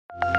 Assalamualaikum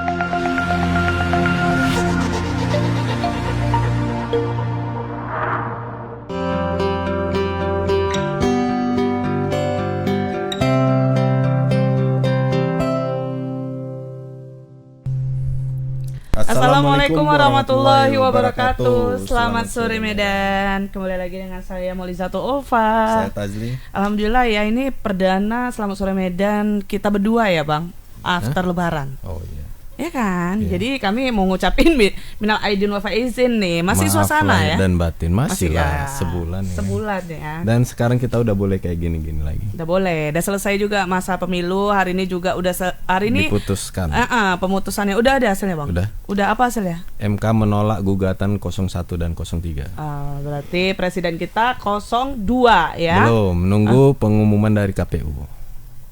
warahmatullahi wabarakatuh. Selamat sore Medan. Kembali lagi dengan saya Maulizatul Ulfa. Saya Tazli. Alhamdulillah ya, ini perdana Selamat Sore Medan kita berdua ya Bang, after Lebaran. Oh iya. Ya kan, Iya. jadi kami mau ngucapin minal aidin wal faizin nih. Masih Maaf suasana lahir ya dan batin masih ya, lah sebulan ya. Sebulan ya. Dan sekarang kita udah boleh kayak gini-gini lagi. Udah boleh, udah selesai juga masa pemilu. Hari ini juga udah hari ini diputuskan. Pemutusannya udah ada hasilnya Bang. Udah apa hasilnya? MK menolak gugatan 01 dan 03. Berarti presiden kita 02 ya. Belum, menunggu pengumuman dari KPU.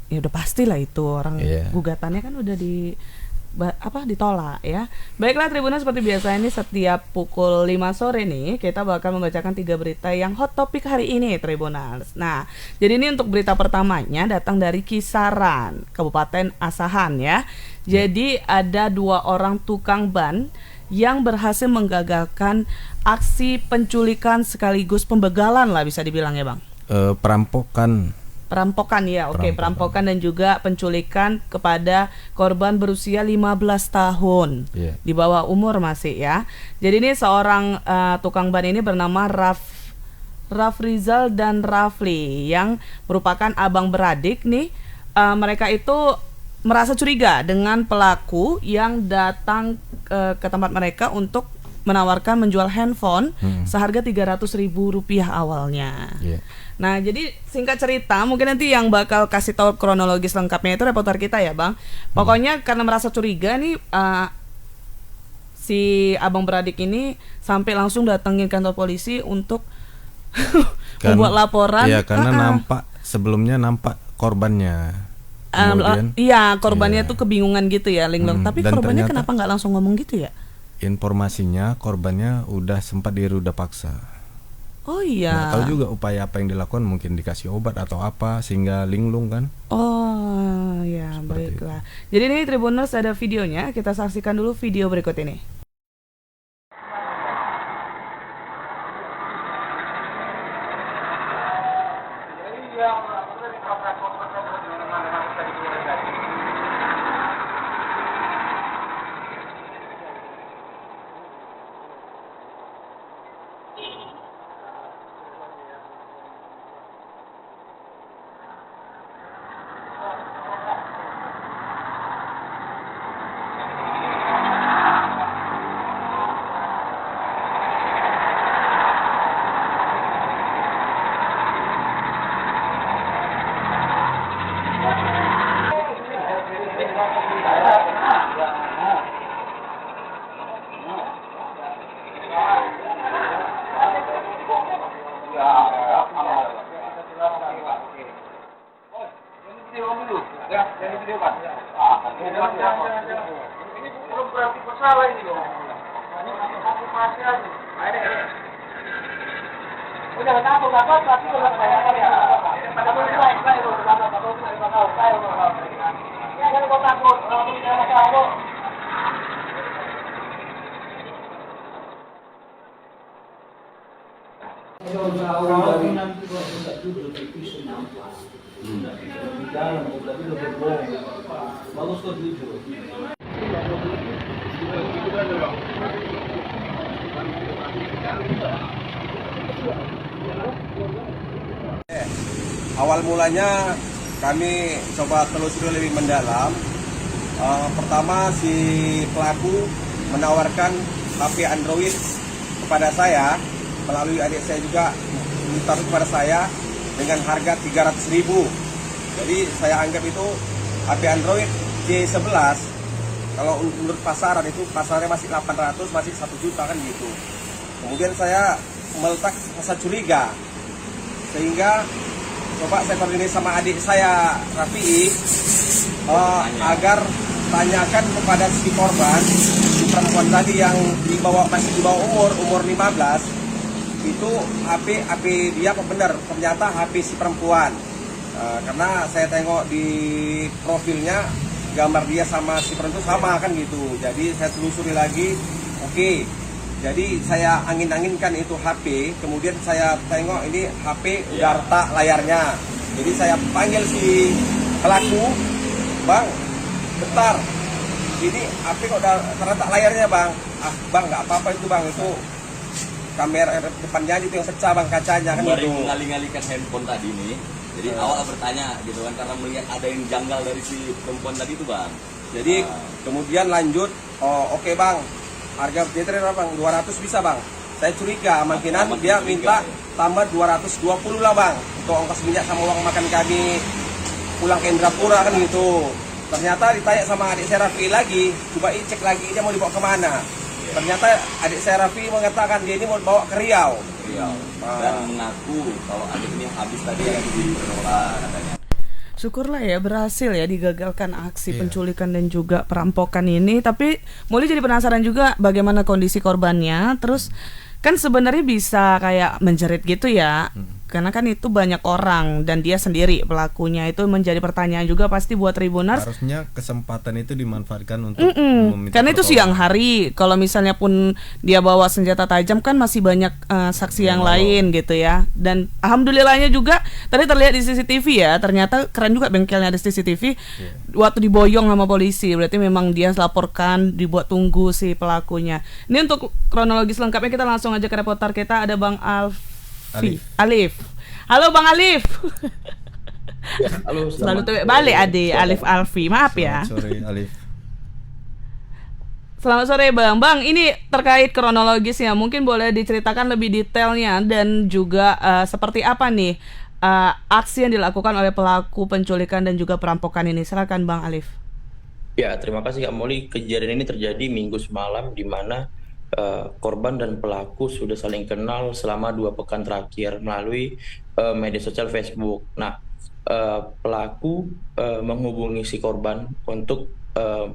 Ya udah pastilah itu orang gugatannya kan udah ditolak ya. Baiklah Tribuners, seperti biasa ini setiap pukul 5 sore nih kita bakal membacakan 3 berita yang hot topic hari ini Tribuners. Nah, jadi ini untuk berita pertamanya datang dari Kisaran, Kabupaten Asahan ya. Jadi ada 2 orang tukang ban yang berhasil menggagalkan aksi penculikan sekaligus pembegalan lah bisa dibilang ya Bang. Perampokan ya, oke. Perampokan dan juga penculikan kepada korban berusia 15 tahun, di bawah umur masih ya. Jadi ini seorang tukang ban ini bernama Rafrizal dan Rafli yang merupakan abang beradik nih. Mereka itu merasa curiga dengan pelaku yang datang ke tempat mereka untuk menawarkan menjual handphone seharga Rp300.000 awalnya. Nah, jadi singkat cerita, mungkin nanti yang bakal kasih tahu kronologis lengkapnya itu reporter kita ya, Bang. Pokoknya karena merasa curiga nih, si abang beradik ini sampai langsung datengin kantor polisi untuk membuat laporan. Iya, karena sebelumnya nampak korbannya. Korbannya tuh kebingungan gitu ya, linglung. Tapi korbannya kenapa nggak langsung ngomong gitu ya? Informasinya korbannya udah sempat diruda paksa. Oh iya. Nggak tahu juga upaya apa yang dilakukan, mungkin dikasih obat atau apa sehingga linglung kan? Oh ya, baiklah. Jadi ini Tribuners ada videonya, kita saksikan dulu video berikut ini. Ini belum berarti masalah ini loh. Ini masih aja. Udah takut tapi udah saya ya. Pada mulai itu ya jangan takut, kalau punya masalah. Kalau nanti tidak duduk di pisau nampak. Di dalam mobil itu berbong. Bagus kok jujur. Awal mulanya kami coba telusuri lebih mendalam. Pertama, si pelaku menawarkan HP Android kepada saya melalui adik saya juga minta kepada saya dengan harga 300.000. Jadi saya anggap itu HP Android J11. Kalau menurut pasaran itu pasarnya masih 800, masih 1 juta kan gitu. Kemudian saya meletak rasa curiga, sehingga coba saya koordinasi sama adik saya Rafi agar tanyakan kepada si korban, si perempuan tadi yang masih di bawah umur 15, itu HP dia apa benar, ternyata HP si perempuan. Karena saya tengok di profilnya gambar dia sama si perempuan sama kan gitu. Jadi saya telusuri lagi, oke. Jadi saya angin-anginkan itu HP, kemudian saya tengok ini HP udah retak layarnya. Jadi saya panggil si pelaku, bang, bentar, ini HP kok udah terletak layarnya bang. Ah bang, nggak apa-apa itu bang, itu kamera depannya itu yang pecah bang, kacanya kan gitu. Mengalih-alihkan handphone tadi nih. Jadi awal bertanya gitu kan, karena melihat ada yang janggal dari si perempuan tadi itu bang. Jadi kemudian lanjut, oh oke bang, harga baterai berapa bang? 200 bisa bang. Saya curiga, kemungkinan dia minta tambah 220 lah bang, untuk ongkos minyak sama uang makan kami pulang ke Indrapura kan gitu. Ternyata ditanya sama adik saya Raffi lagi, coba cek lagi dia mau dibawa kemana. Ternyata adik saya Raffi mengatakan dia ini mau dibawa ke Riau. Dan mengaku kalau adik ini habis tadi yang ditolak katanya. Syukurlah ya berhasil ya digagalkan aksi penculikan dan juga perampokan ini. Tapi Molly jadi penasaran juga bagaimana kondisi korbannya. Terus kan sebenarnya bisa kayak menjerit gitu ya, karena kan itu banyak orang dan dia sendiri pelakunya. Itu menjadi pertanyaan juga pasti buat Tribuners. Harusnya kesempatan itu dimanfaatkan untuk meminta karena itu pertolongan. siang hari. Kalau misalnya pun dia bawa senjata tajam kan masih banyak saksi yang lain gitu ya. Dan alhamdulillahnya juga tadi terlihat di CCTV ya. Ternyata keren juga bengkelnya ada CCTV. Waktu diboyong sama polisi, berarti memang dia laporkan, dibuat tunggu si pelakunya. Ini untuk kronologis lengkapnya kita langsung aja ke reporter kita, ada Bang Alif. Halo Bang Alif. Ya, halo, Selalu tuh balik Alif Alfi. Maaf ya. Selamat sore Alif. Selamat sore Bang. Bang, ini terkait kronologisnya, mungkin boleh diceritakan lebih detailnya dan juga seperti apa nih aksi yang dilakukan oleh pelaku penculikan dan juga perampokan ini. Silakan Bang Alif. Ya, terima kasih Kak Molly. Kejadian ini terjadi Minggu semalam di mana korban dan pelaku sudah saling kenal selama 2 pekan terakhir melalui media sosial Facebook. Nah, pelaku menghubungi si korban untuk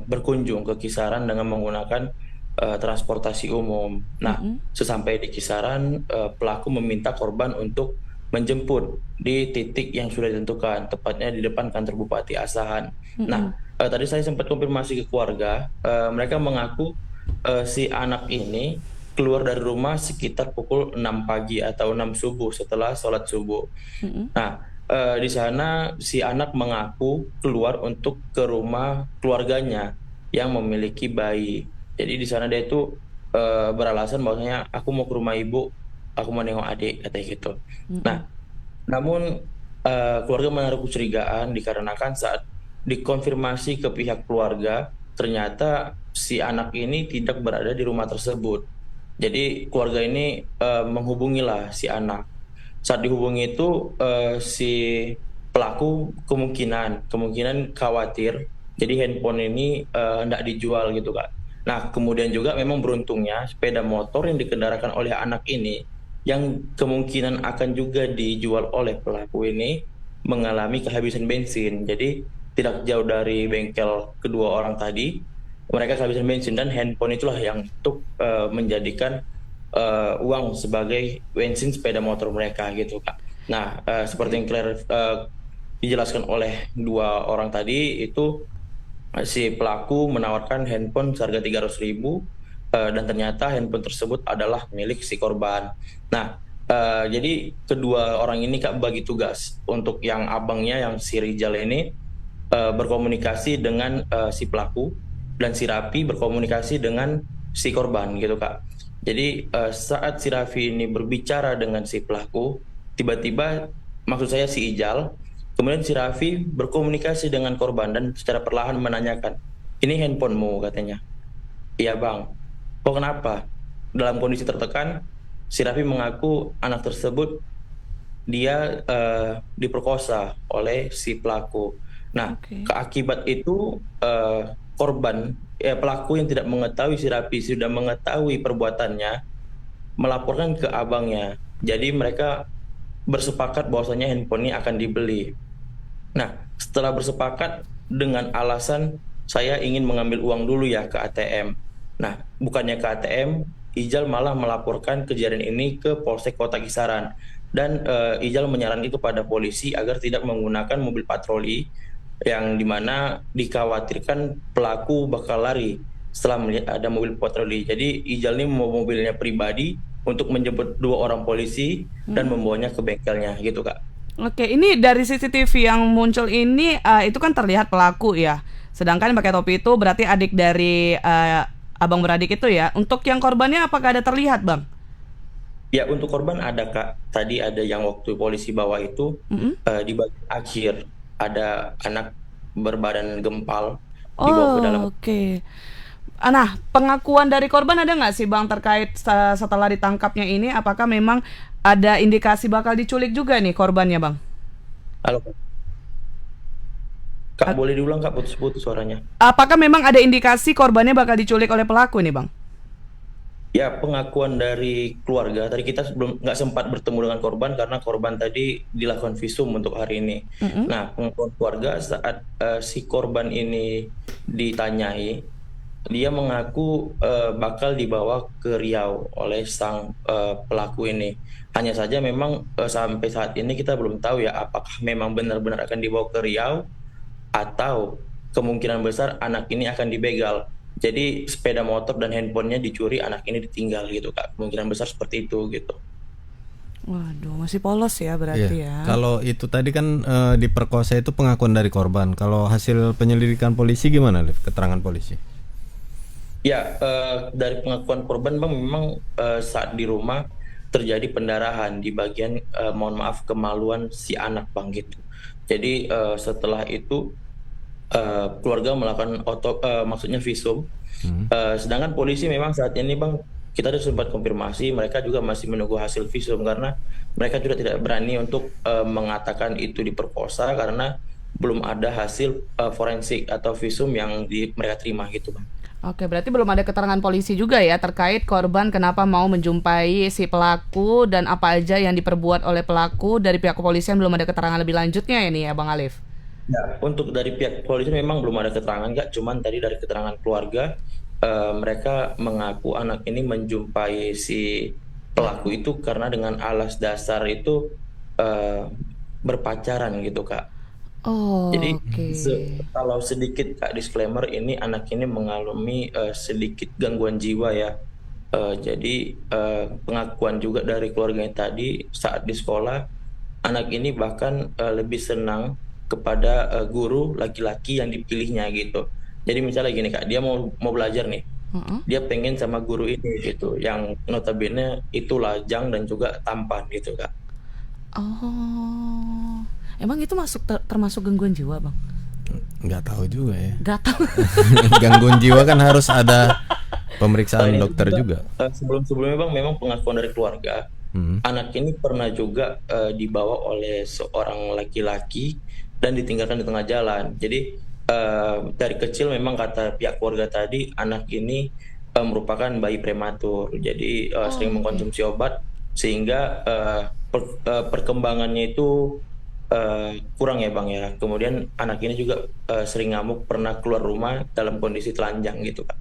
berkunjung ke Kisaran dengan menggunakan transportasi umum. Nah, sesampai di Kisaran, pelaku meminta korban untuk menjemput di titik yang sudah ditentukan, tepatnya di depan kantor Bupati Asahan. Nah, tadi saya sempat konfirmasi ke keluarga, mereka mengaku si anak ini keluar dari rumah sekitar pukul 6 pagi atau 6 subuh setelah sholat subuh. Nah, di sana si anak mengaku keluar untuk ke rumah keluarganya yang memiliki bayi. Jadi di sana dia itu beralasan bahwasanya aku mau ke rumah ibu, aku mau nengok adik, katanya gitu. Nah, namun keluarga menaruh kecurigaan dikarenakan saat dikonfirmasi ke pihak keluarga, ternyata si anak ini tidak berada di rumah tersebut. Jadi keluarga ini menghubungilah si anak. Saat dihubungi itu si pelaku kemungkinan khawatir, jadi handphone ini hendak dijual gitu Kak. Nah, kemudian juga memang beruntungnya sepeda motor yang dikendarakan oleh anak ini yang kemungkinan akan juga dijual oleh pelaku ini mengalami kehabisan bensin. Jadi tidak jauh dari bengkel kedua orang tadi, mereka kehabisan bensin dan handphone itulah yang untuk menjadikan uang sebagai bensin sepeda motor mereka gitu Kak. Nah, seperti yang dijelaskan oleh 2 orang tadi itu, si pelaku menawarkan handphone seharga 300.000 dan ternyata handphone tersebut adalah milik si korban. Nah, jadi kedua orang ini Kak bagi tugas untuk yang abangnya yang si Rijal ini berkomunikasi dengan si pelaku dan si Rafi berkomunikasi dengan si korban gitu Kak. Jadi saat si Rafi ini berbicara dengan si pelaku, tiba-tiba maksud saya si Ijal, kemudian si Rafi berkomunikasi dengan korban dan secara perlahan menanyakan, ini handphonemu katanya. Iya bang. Oh kenapa? Dalam kondisi tertekan, si Rafi mengaku anak tersebut dia diperkosa oleh si pelaku. Nah, keakibat itu korban, pelaku yang tidak mengetahui si Rafi sudah mengetahui perbuatannya, melaporkan ke abangnya. Jadi mereka bersepakat bahwasanya handphone ini akan dibeli. Nah, setelah bersepakat dengan alasan saya ingin mengambil uang dulu ya ke ATM. Nah, bukannya ke ATM, Ijal malah melaporkan kejadian ini ke Polsek Kota Kisaran. Dan Ijal menyarankan kepada polisi agar tidak menggunakan mobil patroli yang dimana dikhawatirkan pelaku bakal lari setelah melihat ada mobil patroli. Jadi Ijal ini membawa mobilnya pribadi untuk menjemput 2 orang polisi dan membawanya ke bengkelnya gitu Kak. Oke, ini dari CCTV yang muncul ini itu kan terlihat pelaku ya. Sedangkan pakai topi itu berarti adik dari abang beradik itu ya. Untuk yang korbannya apakah ada terlihat, Bang? Ya, untuk korban ada Kak. Tadi ada yang waktu polisi bawa itu di bagian akhir ada anak berbadan gempal dibawa ke dalam. Oke. Nah, pengakuan dari korban ada nggak sih Bang terkait setelah ditangkapnya ini? Apakah memang ada indikasi bakal diculik juga nih korbannya Bang? Halo Kak. Kak, boleh diulang Kak, putus-putus suaranya. Apakah memang ada indikasi korbannya bakal diculik oleh pelaku nih Bang? Ya, pengakuan dari keluarga. Tadi kita sebelum nggak sempat bertemu dengan korban karena korban tadi dilakukan visum untuk hari ini. Nah, pengakuan keluarga saat si korban ini ditanyai, dia mengaku bakal dibawa ke Riau oleh sang pelaku ini. Hanya saja memang sampai saat ini kita belum tahu ya apakah memang benar-benar akan dibawa ke Riau atau kemungkinan besar anak ini akan dibegal. Jadi sepeda motor dan handphonenya dicuri, anak ini ditinggal gitu Kak. Kemungkinan besar seperti itu gitu. Waduh, masih polos ya berarti ya. Kalau itu tadi kan diperkosa itu pengakuan dari korban. Kalau hasil penyelidikan polisi gimana, Liv? Keterangan polisi? Ya, dari pengakuan korban Bang memang saat di rumah terjadi pendarahan di bagian mohon maaf kemaluan si anak Bang gitu. Jadi setelah itu keluarga melakukan maksudnya visum. Sedangkan polisi memang saat ini Bang kita sudah sempat konfirmasi mereka juga masih menunggu hasil visum karena mereka juga tidak berani untuk mengatakan itu diperkosa karena belum ada hasil forensik atau visum yang mereka terima gitu Bang. Oke, berarti belum ada keterangan polisi juga ya terkait korban kenapa mau menjumpai si pelaku dan apa aja yang diperbuat oleh pelaku. Dari pihak kepolisian belum ada keterangan lebih lanjutnya ya nih ya Bang Alif? Ya, untuk dari pihak polisi memang belum ada keterangan Kak, cuman tadi dari keterangan keluarga mereka mengaku anak ini menjumpai si pelaku itu karena dengan alas dasar itu berpacaran gitu Kak. Jadi kalau sedikit Kak disclaimer ini anak ini mengalami sedikit gangguan jiwa ya. Jadi pengakuan juga dari keluarganya tadi saat di sekolah anak ini bahkan lebih senang kepada guru laki-laki yang dipilihnya gitu. Jadi misalnya gini Kak, dia mau belajar nih, dia pengen sama guru ini gitu, yang notabene itu lajang dan juga tampan gitu Kak. Oh, emang itu termasuk gangguan jiwa Bang? Nggak tahu juga ya. Nggak tahu. Gangguan jiwa kan harus ada pemeriksaan dokter juga. Sebelumnya Bang memang pengakuan dari keluarga, anak ini pernah juga dibawa oleh seorang laki-laki dan ditinggalkan di tengah jalan. Jadi dari kecil memang kata pihak keluarga tadi anak ini merupakan bayi prematur. Jadi sering mengkonsumsi obat sehingga perkembangannya itu kurang ya Bang ya. Kemudian anak ini juga sering ngamuk, pernah keluar rumah dalam kondisi telanjang gitu Kak.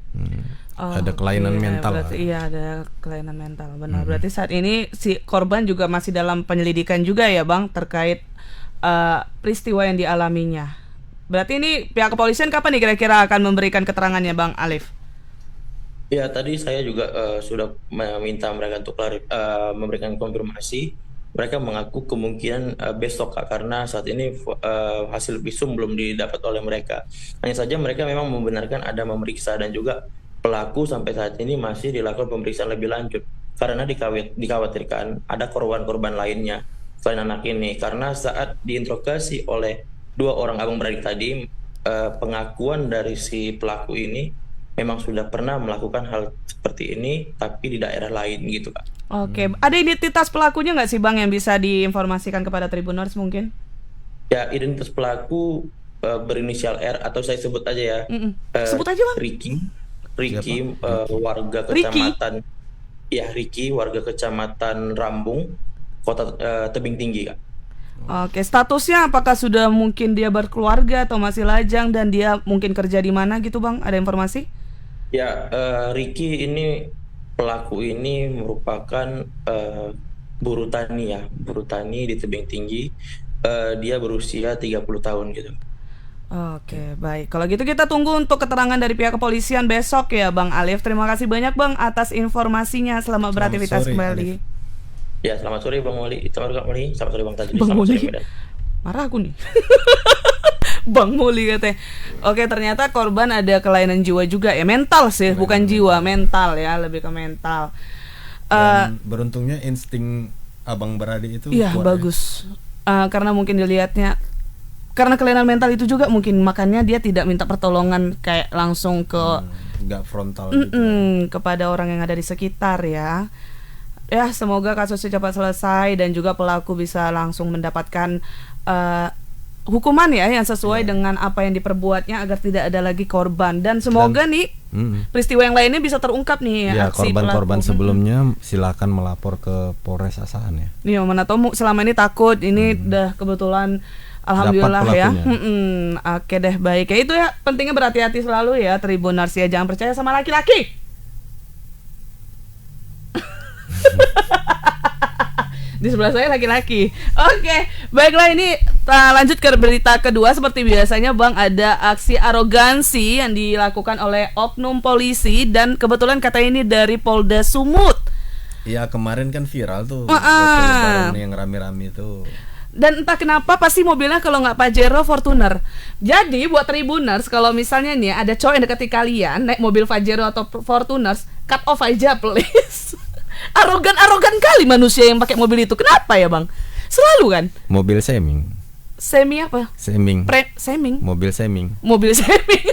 Ada kelainan mental. Berarti iya ada kelainan mental, benar. Berarti saat ini si korban juga masih dalam penyelidikan juga ya Bang terkait peristiwa yang dialaminya. Berarti ini pihak kepolisian kapan nih kira-kira akan memberikan keterangannya Bang Alif? Ya tadi saya juga sudah meminta mereka untuk memberikan konfirmasi. Mereka mengaku kemungkinan besok Kak, karena saat ini hasil visum belum didapat oleh mereka. Hanya saja mereka memang membenarkan ada memeriksa dan juga pelaku sampai saat ini masih dilakukan pemeriksaan lebih lanjut karena dikhawatirkan ada korban-korban lainnya selain anak ini, karena saat diinterogasi oleh 2 orang abang beradik tadi pengakuan dari si pelaku ini memang sudah pernah melakukan hal seperti ini tapi di daerah lain gitu Kak. Oke, ada identitas pelakunya nggak sih Bang yang bisa diinformasikan kepada Tribuners mungkin? Ya, identitas pelaku berinisial R atau saya sebut aja ya. Sebut aja Bang. Ricky warga kecamatan Ricky warga kecamatan Rambung, Kota Tebing Tinggi Kak. Oke, statusnya apakah sudah mungkin dia berkeluarga atau masih lajang dan dia mungkin kerja di mana gitu Bang? Ada informasi? Ya, Ricky ini pelaku ini merupakan buruh tani di Tebing Tinggi. Dia berusia 30 tahun gitu. Oke, baik. Kalau gitu kita tunggu untuk keterangan dari pihak kepolisian besok ya, Bang Alif. Terima kasih banyak, Bang, atas informasinya. Selamat beraktivitas sore, kembali. Alif. Ya, selamat sore Bang Moli. Selamat sore Bang Tajudin. Bang Selamat Moli. sore Medan. Marah aku nih. Bang Moli katanya. Oke, ternyata korban ada kelainan jiwa juga ya. Mental sih, bukan jiwa, mental ya, lebih ke mental. Dan beruntungnya insting abang beradik itu Iya, kuat, bagus. Karena mungkin dilihatnya karena kelainan mental itu juga mungkin makanya dia tidak minta pertolongan kayak langsung ke nggak frontal gitu. kepada orang yang ada di sekitar ya. Ya, semoga kasusnya cepat selesai dan juga pelaku bisa langsung mendapatkan hukuman ya yang sesuai dengan apa yang diperbuatnya agar tidak ada lagi korban, dan semoga nih peristiwa yang lainnya bisa terungkap nih Ya, aksi korban-korban pelaku. sebelumnya silakan melapor ke Polres Asahan ya. Nih, mana tahu selama ini takut, ini udah kebetulan alhamdulillah ya. pelakunya. Oke deh, baik. Ya itu ya, pentingnya berhati-hati selalu ya Tribuners ya, jangan percaya sama laki-laki. Di sebelah saya laki-laki. Oke, baiklah, ini lanjut ke berita kedua. Seperti biasanya Bang, ada aksi arogansi yang dilakukan oleh oknum polisi, dan kebetulan kata ini dari Polda Sumut. Iya, kemarin kan viral tuh waktu lebaran yang rame-rame itu. Dan entah kenapa pasti mobilnya kalau nggak Pajero, Fortuner. Jadi buat Tribuners, kalau misalnya nih ada cowok yang dekati kalian naik mobil Pajero atau Fortuners, cut off aja please. Arogan kali manusia yang pakai mobil itu. Kenapa ya Bang? Selalu kan? Mobil seming. Semi apa? Seming. Seming? Mobil seming. Mobil seming.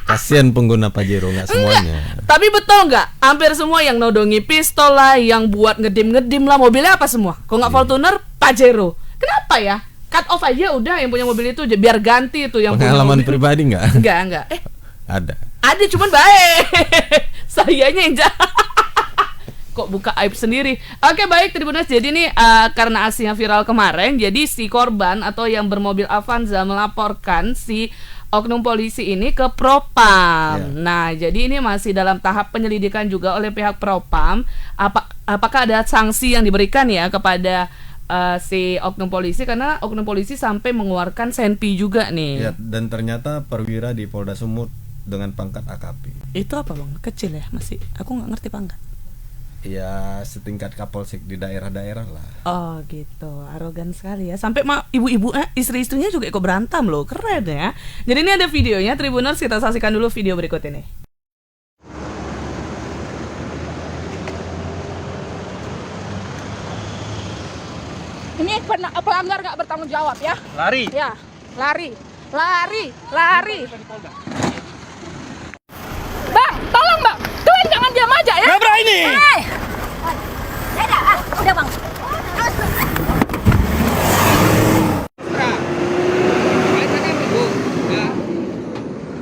Kasihan pengguna Pajero, nggak semuanya. Tapi betul nggak? Hampir semua yang nodongi pistol lah, yang buat ngedim lah, mobilnya apa semua? Kalau nggak Fortuner, Pajero. Kenapa ya? Cut off aja udah, yang punya mobil itu biar ganti itu yang Pengalaman punya mobil. pribadi nggak? Enggak. Ada. Ada, cuman baik. Sayanya yang jahat. Kok buka aib sendiri. Oke, baik Tribuners. Jadi nih karena aksinya viral kemarin, jadi si korban atau yang bermobil Avanza melaporkan si oknum polisi ini ke Propam. Nah, jadi ini masih dalam tahap penyelidikan juga oleh pihak Propam. Apakah ada sanksi yang diberikan ya kepada si oknum polisi, karena oknum polisi sampai mengeluarkan senpi juga nih. Ya, dan ternyata perwira di Polda Sumut dengan pangkat AKP. Itu apa Bang? Kecil ya masih. Aku nggak ngerti pangkat. Ya, setingkat Kapolsek di daerah-daerah lah. Oh gitu, arogan sekali ya. Sampai ibu-ibu istri-istrinya juga ikut berantem loh, keren ya. Jadi ini ada videonya, Tribuners, kita saksikan dulu video berikut ini. Ini pelanggar nggak bertanggung jawab ya? Lari. Ya, lari. Bang, tolong bang, kalian jangan diam aja ya. Nabrak ini. Udah bang.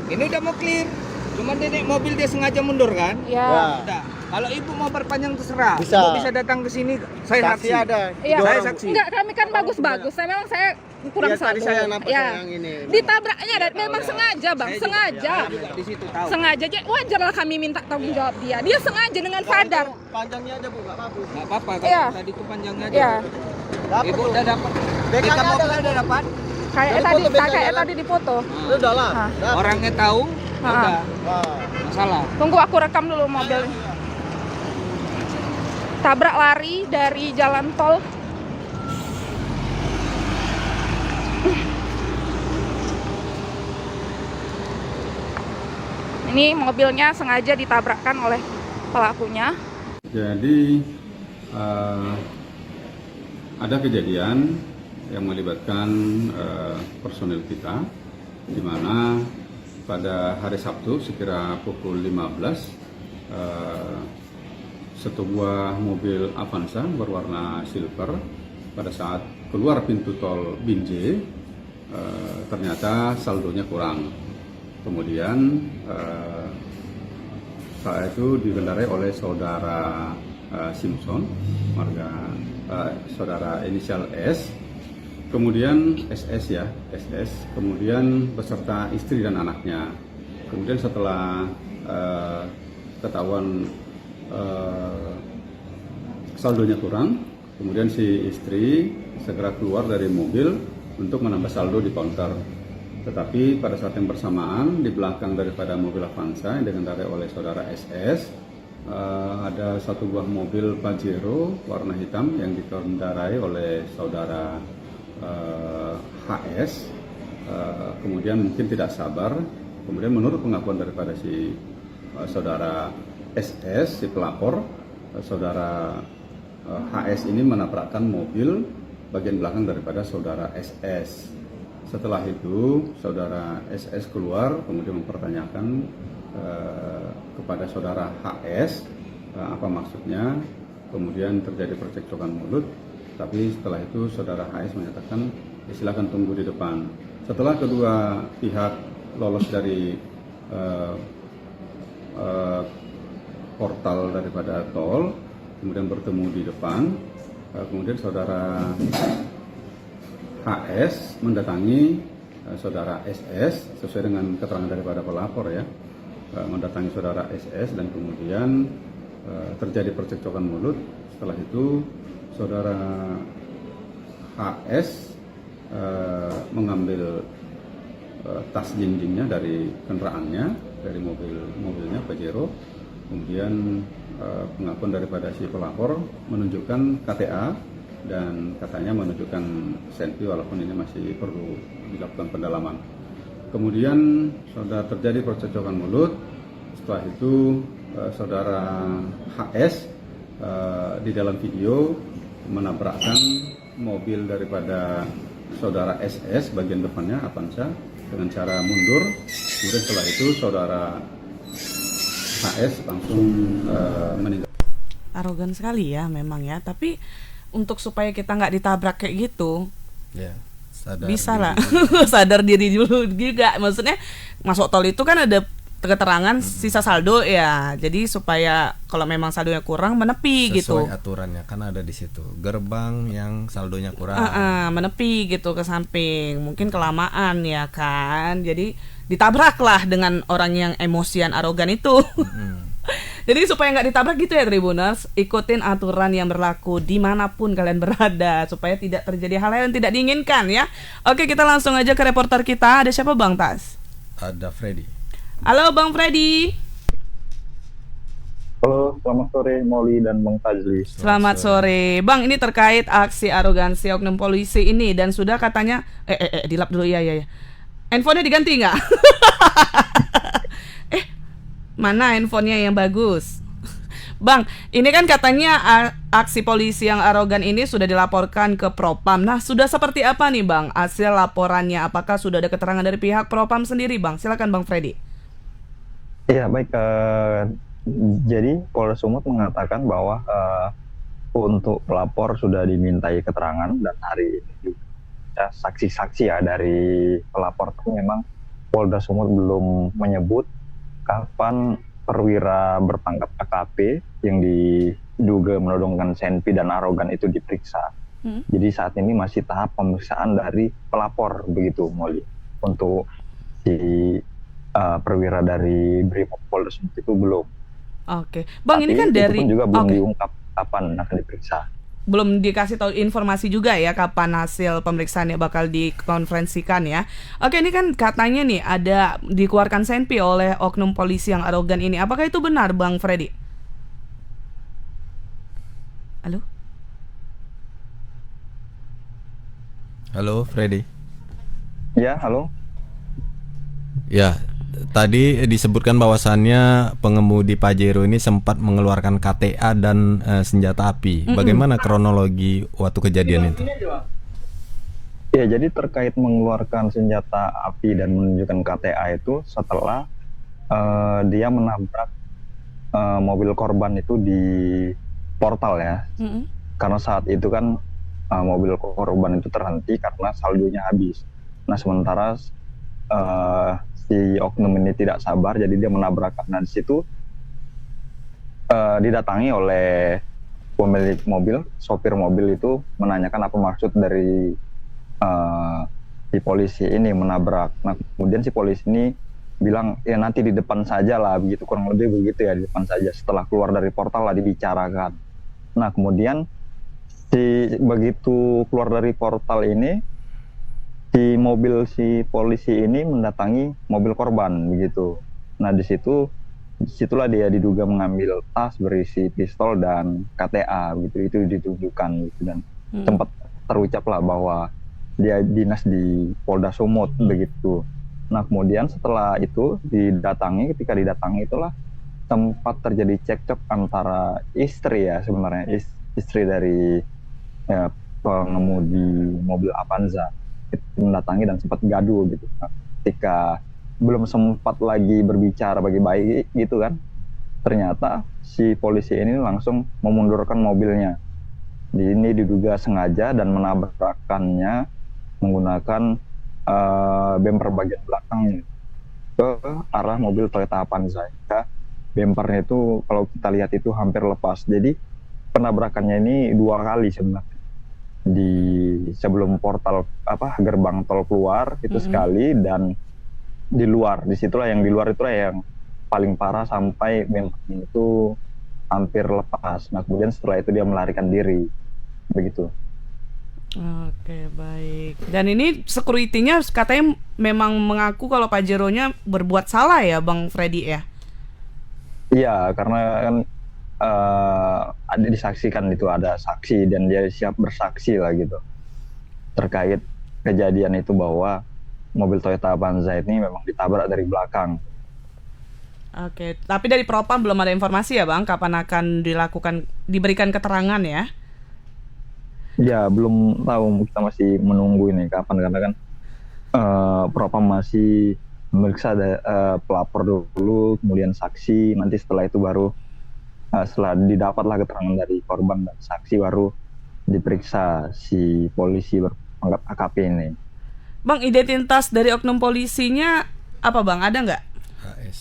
Ini udah mau clear. Cuma dia naik mobil, dia sengaja mundur kan? Ya. Udah. Kalau ibu mau perpanjang terserah. Bisa. Ibu bisa datang ke sini. Saya saksi. ada. Iya. Saya saksi. Enggak, kami kan bagus-bagus. Memang saya kurang Iya, tadi saldo. saya nampak Ya. yang ini. Ditabraknya dan memang sengaja bang, sengaja. Di situ tahu. Sengaja aja, wajarlah kami minta tanggung jawab dia. Dia sengaja dengan sadar. Panjangnya aja bu, nggak apa-apa. Nggak apa-apa kalau Iya. tadi itu panjangnya aja. Ya, Ibu udah dapat. BK-nya Kita ada mobil kan? udah dapat. kayak Dari tadi, foto beda kayak jalan. tadi di foto. Udah lah. Hah. Dah. Orangnya tahu. Ha. Udah. Wah. Masalah. Tunggu aku rekam dulu mobil. Tabrak lari dari jalan tol. Ini mobilnya sengaja ditabrakkan oleh pelakunya. Jadi ada kejadian yang melibatkan personel kita, di mana pada hari Sabtu sekira pukul 15 sebuah mobil Avanza berwarna silver pada saat keluar pintu tol Binjai ternyata saldonya kurang. Kemudian saat itu dikendarai oleh saudara Simpson, marga saudara inisial S, kemudian SS, kemudian beserta istri dan anaknya. Kemudian setelah ketahuan saldonya kurang, kemudian si istri segera keluar dari mobil untuk menambah saldo di counter. Tetapi pada saat yang bersamaan di belakang daripada mobil Avanza yang dikendarai oleh saudara SS ada satu buah mobil Pajero warna hitam yang dikendarai oleh saudara HS. Kemudian mungkin tidak sabar, kemudian menurut pengakuan daripada si saudara SS, si pelapor, saudara HS ini menabrakkan mobil bagian belakang daripada saudara SS. Setelah itu saudara SS keluar kemudian mempertanyakan kepada saudara HS apa maksudnya, kemudian terjadi percekcokan mulut. Tapi setelah itu saudara HS menyatakan silakan tunggu di depan. Setelah kedua pihak lolos dari portal daripada tol, kemudian bertemu di depan, kemudian saudara HS mendatangi saudara SS sesuai dengan keterangan daripada pelapor ya, mendatangi saudara SS dan kemudian terjadi percekcokan mulut. Setelah itu saudara HS mengambil tas jinjingnya dari kendaraannya, dari mobilnya Pajero. Kemudian pengakuan daripada si pelapor menunjukkan KTA dan katanya menunjukkan senpi, walaupun ini masih perlu dilakukan pendalaman. Kemudian saudara terjadi percekcokan mulut. Setelah itu saudara HS di dalam video menabrakkan mobil daripada saudara SS bagian depannya Avanza dengan cara mundur. Kemudian setelah itu saudara HS langsung meninggal. Arogan sekali ya memang ya, tapi untuk supaya kita nggak ditabrak kayak gitu ya, bisa lah sadar diri dulu juga. Maksudnya masuk tol itu kan ada keterangan sisa saldo ya, jadi supaya kalau memang saldonya kurang menepi gitu. Sesuai aturannya kan ada di situ gerbang yang saldonya kurang, menepi gitu ke samping, mungkin kelamaan ya kan, jadi ditabrak lah dengan orang yang emosian arogan itu. Jadi supaya nggak ditabrak gitu ya Tribuners, ikutin aturan yang berlaku dimanapun kalian berada supaya tidak terjadi hal-hal yang tidak diinginkan ya. Oke, kita langsung aja ke reporter kita. Ada siapa Bang Tas? Ada Freddy. Halo Bang Freddy. Halo, selamat sore Molly dan Bang Fazli. Selamat sore. Bang, ini terkait aksi arogansi oknum polisi ini dan sudah katanya dilap dulu ya. Handphonenya diganti nggak? Mana handphonenya yang bagus? Bang, ini kan katanya aksi polisi yang arogan ini sudah dilaporkan ke Propam. Nah, sudah seperti apa nih Bang hasil laporannya? Apakah sudah ada keterangan dari pihak Propam sendiri Bang? Silakan Bang Freddy. Iya, baik. Jadi Polres Sumut mengatakan bahwa untuk pelapor sudah dimintai keterangan dan hari ini saksi-saksi ya dari pelapor itu memang Polda Sumut belum menyebut kapan perwira berpangkat AKP yang diduga menodongkan senpi dan arogan itu diperiksa. Jadi saat ini masih tahap pemeriksaan dari pelapor begitu Molly. Untuk si perwira dari Brimob Polda Sumut itu belum. Oke, Bang. Tapi ini kan dari itu pun juga belum diungkap kapan akan diperiksa. Belum dikasih tahu informasi juga ya kapan hasil pemeriksaannya bakal dikonferensikan ya. Oke, ini kan katanya nih ada dikeluarkan senpi oleh oknum polisi yang arogan ini. Apakah itu benar Bang Freddy? Halo? Halo Freddy. Ya, halo. Ya, tadi disebutkan bahwasannya pengemudi Pajero ini sempat mengeluarkan KTA dan senjata api. Bagaimana kronologi waktu kejadian itu? Ya, jadi terkait mengeluarkan senjata api dan menunjukkan KTA itu setelah dia menabrak mobil korban itu di portal ya. Karena saat itu kan mobil korban itu terhenti karena saldonya habis. Nah, sementara si oknum ini tidak sabar, jadi dia menabrak. Nah, di situ didatangi oleh pemilik mobil, sopir mobil itu menanyakan apa maksud dari si polisi ini menabrak. Nah, kemudian si polisi ini bilang ya nanti di depan saja lah, begitu, kurang lebih begitu ya, di depan saja. Setelah keluar dari portal lah dibicarakan. Nah, kemudian begitu keluar dari portal ini si mobil si polisi ini mendatangi mobil korban begitu. Nah disitulah dia diduga mengambil tas berisi pistol dan KTA begitu, itu ditunjukkan gitu, dan sempat terucap lah bahwa dia dinas di Polda Sumut begitu. Nah kemudian setelah itu ketika didatangi itulah sempat terjadi cekcok antara istri ya sebenarnya, istri dari pengemudi mobil Avanza itu mendatangi dan sempat gaduh gitu. Ketika belum sempat lagi berbicara baik-baik gitu kan, ternyata si polisi ini langsung memundurkan mobilnya. Ini diduga sengaja dan menabrakkannya menggunakan bumper bagian belakangnya ke arah mobil Toyota Avanza. Bumpernya itu kalau kita lihat itu hampir lepas. Jadi penabrakannya ini 2 kali sebenarnya. Di sebelum portal gerbang tol keluar itu sekali, dan di luar, disitulah yang di luar itulah yang paling parah sampai bumpernya itu hampir lepas. Nah kemudian setelah itu dia melarikan diri begitu. Oke, baik. Dan ini security-nya katanya memang mengaku kalau Pajero-nya berbuat salah ya, Bang Freddy ya? Iya, karena kan ada disaksikan itu, ada saksi dan dia siap bersaksi lah gitu terkait kejadian itu bahwa mobil Toyota Avanza ini memang ditabrak dari belakang. Oke, tapi dari Propam belum ada informasi ya Bang, kapan akan diberikan keterangan ya? Ya, belum tahu, kita masih menunggu ini kapan, karena kan Propam masih memeriksa pelapor dulu, kemudian saksi, nanti setelah itu baru setelah didapatlah keterangan dari korban dan saksi baru diperiksa si polisi berpangkat AKP ini. Bang, identitas dari oknum polisinya apa Bang, ada nggak? HS.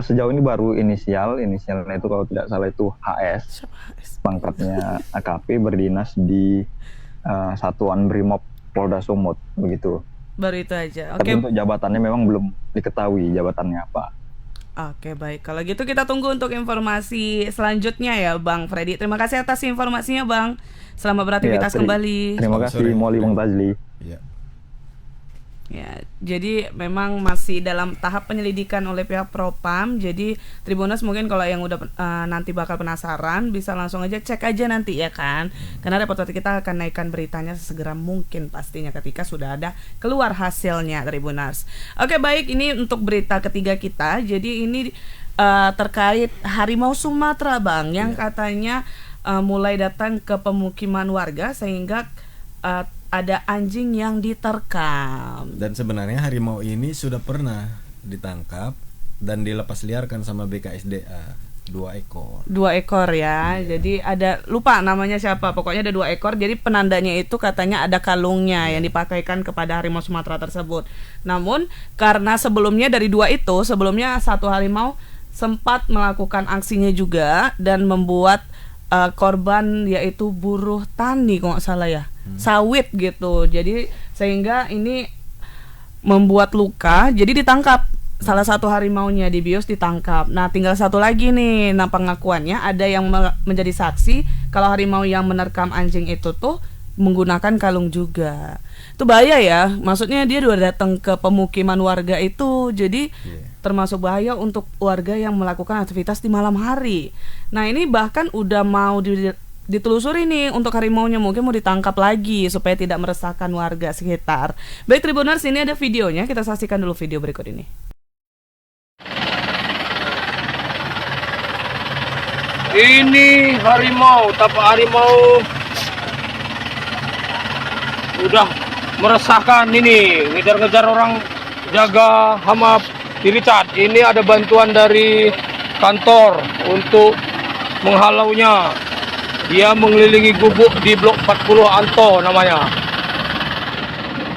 Sejauh ini baru inisialnya itu kalau tidak salah itu HS. Pangkatnya AKP, berdinas di Satuan Brimob Polda Sumut begitu. Baru itu aja. Tapi untuk jabatannya memang belum diketahui jabatannya apa. Oke, baik. Kalau gitu kita tunggu untuk informasi selanjutnya ya Bang Freddy. Terima kasih atas informasinya Bang. Selamat beraktivitas kembali. Terima kasih Molly Bang Tazli. Ya. Ya, jadi memang masih dalam tahap penyelidikan oleh pihak Propam. Jadi Tribuners mungkin kalau yang udah nanti bakal penasaran bisa langsung aja cek aja nanti ya kan. Karena reporter kita akan naikkan beritanya sesegera mungkin pastinya ketika sudah ada keluar hasilnya Tribuners. Oke, baik, ini untuk berita ketiga kita. Jadi ini terkait harimau Sumatera Bang yang katanya mulai datang ke pemukiman warga sehingga ada anjing yang diterkam. Dan sebenarnya harimau ini sudah pernah ditangkap dan dilepas liarkan sama BKSDA 2 ekor. 2 ekor ya. Jadi ada, lupa namanya siapa, pokoknya ada 2 ekor. Jadi penandanya itu katanya ada kalungnya yang dipakaikan kepada harimau Sumatera tersebut. Namun karena sebelumnya dari 2 itu, sebelumnya 1 harimau sempat melakukan aksinya juga dan membuat korban yaitu buruh tani kalau nggak salah ya, sawit gitu. Jadi sehingga ini membuat luka, jadi ditangkap salah satu harimaunya, di bios ditangkap. Nah tinggal satu lagi nih, nah pengakuannya ada yang menjadi saksi kalau harimau yang menerkam anjing itu tuh menggunakan kalung juga. Itu bahaya ya, maksudnya dia udah datang ke pemukiman warga itu, jadi termasuk bahaya untuk warga yang melakukan aktivitas di malam hari. Nah ini bahkan udah mau ditelusuri nih untuk harimaunya, mungkin mau ditangkap lagi supaya tidak meresahkan warga sekitar. Baik Tribuners, ini ada videonya, kita saksikan dulu video berikut ini. Ini harimau, tapak harimau udah meresahkan ini, ngejar-ngejar orang jaga hama Richard. Ini ada bantuan dari kantor untuk menghalaunya. Dia mengelilingi gubuk di blok 40 Anto namanya.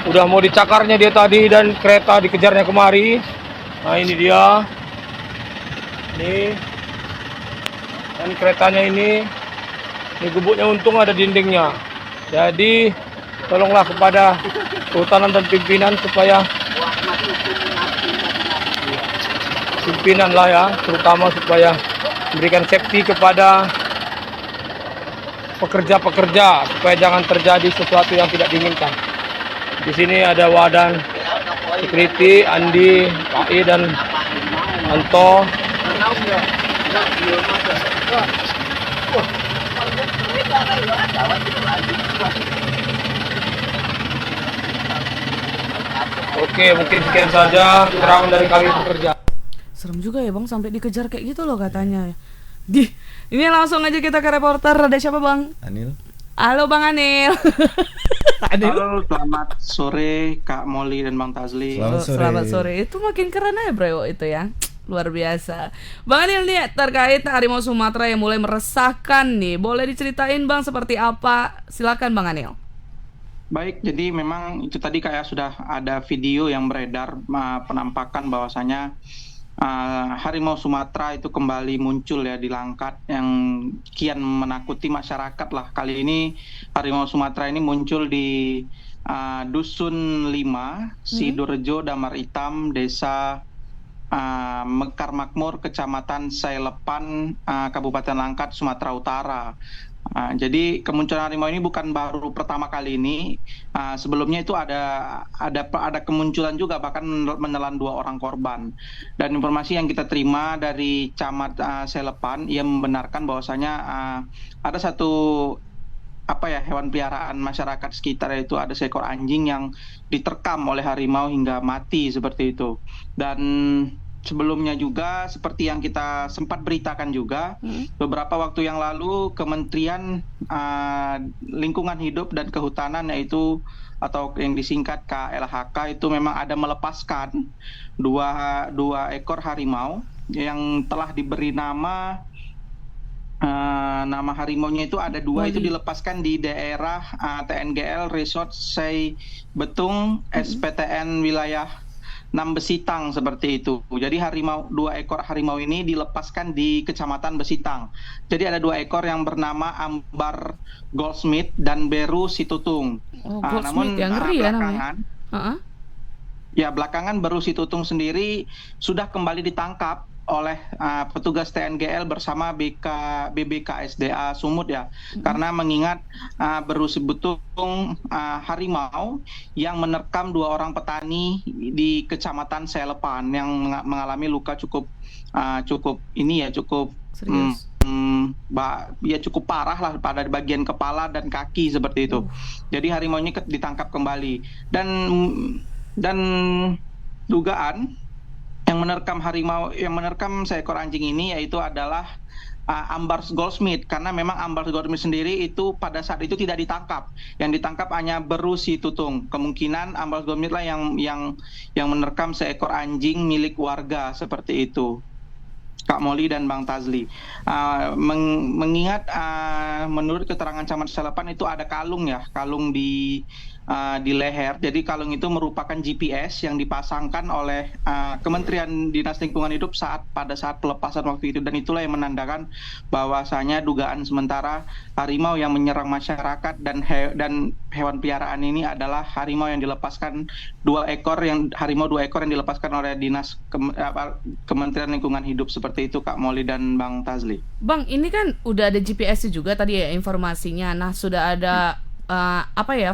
Udah mau dicakarnya dia tadi dan kereta dikejarnya kemari. Nah ini dia. Nih. Dan keretanya ini gubuknya untung ada dindingnya. Jadi tolonglah kepada kehutanan dan pimpinan supaya pimpinan lah ya, terutama supaya memberikan safety kepada pekerja-pekerja supaya jangan terjadi sesuatu yang tidak diinginkan. Di sini ada Wadan, Security, Andi, Pak dan Anto. Oke, mungkin sekian saja keterangan dari kami pekerja. Serem juga ya Bang, sampai dikejar kayak gitu loh katanya. Ini langsung aja kita ke reporter. Ada siapa Bang? Anil. Halo Bang Anil. Halo, selamat sore Kak Molly dan Bang Tazli. Selamat sore. Itu makin keren aja bro itu ya. Luar biasa. Bang Anil nih terkait harimau Sumatera yang mulai meresahkan nih. Boleh diceritain Bang seperti apa? Silakan Bang Anil. Baik, jadi memang itu tadi kayak sudah ada video yang beredar penampakan bahwasanya harimau Sumatera itu kembali muncul ya di Langkat yang kian menakuti masyarakat lah. Kali ini harimau Sumatera ini muncul di Dusun 5, Sidorejo, Damar Hitam, Desa Mekar Makmur, Kecamatan Sailepan, Kabupaten Langkat, Sumatera Utara. Jadi kemunculan harimau ini bukan baru pertama kali ini. Sebelumnya itu ada kemunculan juga, bahkan menelan 2 orang korban. Dan informasi yang kita terima dari Camat Sailepan, ia membenarkan bahwasanya ada satu hewan peliharaan masyarakat sekitar, yaitu ada seekor anjing yang diterkam oleh harimau hingga mati seperti itu. Dan sebelumnya juga seperti yang kita sempat beritakan juga beberapa waktu yang lalu, Kementerian Lingkungan Hidup dan Kehutanan yaitu atau yang disingkat KLHK itu memang ada melepaskan dua ekor harimau yang telah diberi nama harimaunya itu ada 2 itu dilepaskan di daerah TNGL Resort Sei Betung SPTN wilayah 6 Besitang seperti itu. Jadi 2 ekor harimau ini dilepaskan di Kecamatan Besitang. Jadi ada 2 ekor yang bernama Ambar Goldsmith dan Beru Situtung. Namun yang ngeri ya namanya. Belakangan Beru Situtung sendiri sudah kembali ditangkap oleh petugas TNGL bersama BBKSDA Sumut ya, karena mengingat Beru Situtung harimau yang menerkam 2 orang petani di Kecamatan Sailepan yang mengalami luka cukup serius. Cukup parah lah pada bagian kepala dan kaki seperti itu. Jadi harimau ini ditangkap kembali dan dugaan yang menerkam seekor anjing ini yaitu adalah Ambar Goldsmith, karena memang Ambar Goldsmith sendiri itu pada saat itu tidak ditangkap. Yang ditangkap hanya Beru Situtung. Kemungkinan Ambar Goldsmith lah yang menerkam seekor anjing milik warga seperti itu. Kak Molly dan Bang Tazli. Mengingat menurut keterangan Camat Sailepan itu ada kalung di leher. Jadi kalung itu merupakan GPS yang dipasangkan oleh Kementerian Dinas Lingkungan Hidup pada saat pelepasan waktu itu, dan itulah yang menandakan bahwasanya dugaan sementara harimau yang menyerang masyarakat dan hewan peliharaan ini adalah harimau yang dilepaskan 2 ekor yang dilepaskan oleh Kementerian Lingkungan Hidup seperti itu Kak Molly dan Bang Tazli. Bang, ini kan udah ada GPS juga tadi ya informasinya. Nah, sudah ada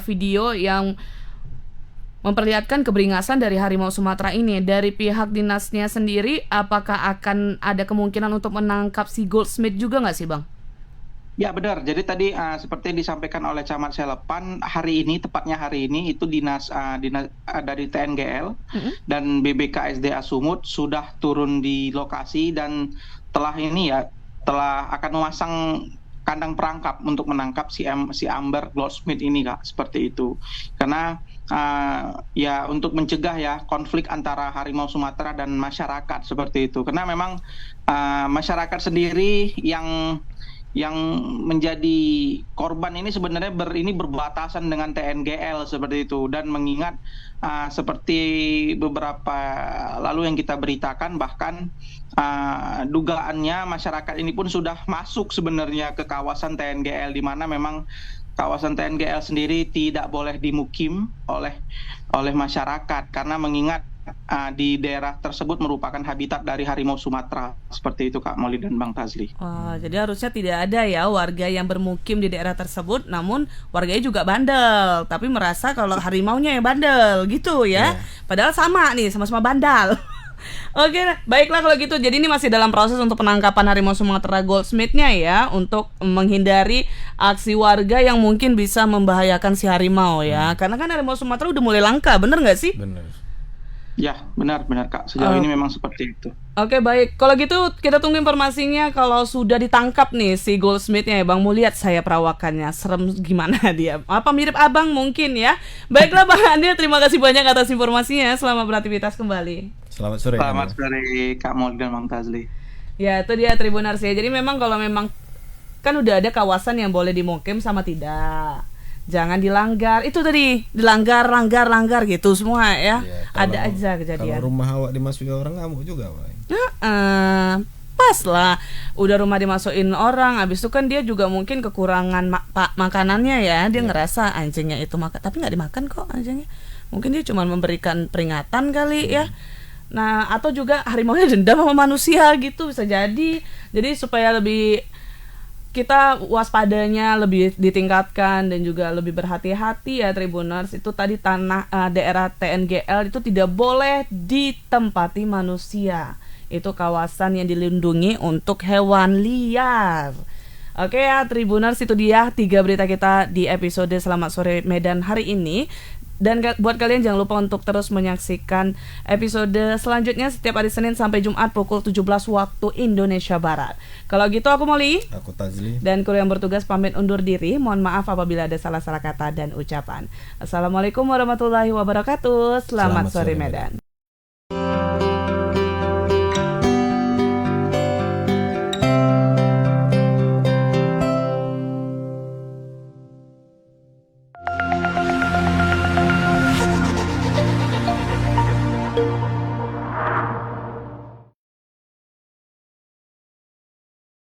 video yang memperlihatkan keberingasan dari harimau Sumatera ini. Dari pihak dinasnya sendiri, apakah akan ada kemungkinan untuk menangkap si Goldsmith juga nggak sih Bang? Ya benar, jadi tadi seperti disampaikan oleh Camat Sailepan, tepatnya hari ini itu dinas dari TNGL dan BBKSDA Sumut sudah turun di lokasi dan telah akan memasang kandang perangkap untuk menangkap si Ambar Goldsmith ini Kak, seperti itu. Karena untuk mencegah ya konflik antara harimau Sumatera dan masyarakat seperti itu. Karena memang masyarakat sendiri yang menjadi korban ini sebenarnya berbatasan dengan TNGL seperti itu, dan mengingat seperti beberapa lalu yang kita beritakan, bahkan dugaannya masyarakat ini pun sudah masuk sebenarnya ke kawasan TNGL, di mana memang kawasan TNGL sendiri tidak boleh dimukim oleh masyarakat, karena mengingat di daerah tersebut merupakan habitat dari harimau Sumatera. Seperti itu Kak Molly dan Bang Tazli. Jadi harusnya tidak ada ya warga yang bermukim di daerah tersebut, namun warganya juga bandel, tapi merasa kalau harimaunya yang bandel gitu ya. Padahal sama nih, sama-sama bandal. Oke, baiklah kalau gitu. Jadi ini masih dalam proses untuk penangkapan harimau Sumatera Goldsmith-nya ya, untuk menghindari aksi warga yang mungkin bisa membahayakan si harimau ya. Karena kan harimau Sumatera udah mulai langka, bener nggak sih? Bener. Ya, benar Kak. Sejauh ini memang seperti itu. Oke, baik. Kalau gitu kita tunggu informasinya kalau sudah ditangkap nih si Goldsmith-nya ya Bang. Mau lihat saya perawakannya, serem gimana dia. Apa mirip abang mungkin ya. Baiklah Bang Andi, terima kasih banyak atas informasinya. Selamat beraktivitas kembali. Selamat sore. Selamat sore Kak Molly dan Bang Tazli. Ya, itu dia Tribunars ya. Jadi memang kalau memang kan udah ada kawasan yang boleh dimukim sama tidak. Jangan dilanggar. Itu tadi dilanggar gitu semua ya. Ada aja kejadian. Kalau rumah awak dimasuki orang ngamuk juga, Pak. Pas lah. Udah rumah dimasukin orang, habis itu kan dia juga mungkin kekurangan makanannya ya. Dia ngerasa anjingnya itu makan, tapi nggak dimakan kok anjingnya. Mungkin dia cuma memberikan peringatan kali ya. Nah, atau juga harimaunya dendam sama manusia gitu, bisa jadi. Jadi supaya lebih kita waspadanya lebih ditingkatkan dan juga lebih berhati-hati ya Tribuners. Itu tadi daerah TNGL itu tidak boleh ditempati manusia. Itu kawasan yang dilindungi untuk hewan liar. Oke ya Tribuners, itu dia 3 berita kita di episode Selamat Sore Medan hari ini. Dan buat kalian jangan lupa untuk terus menyaksikan episode selanjutnya setiap hari Senin sampai Jumat pukul 17 waktu Indonesia Barat. Kalau gitu aku Molly, aku Tazli, dan kru yang bertugas pamit undur diri. Mohon maaf apabila ada salah-salah kata dan ucapan. Assalamualaikum warahmatullahi wabarakatuh. Selamat sore Medan.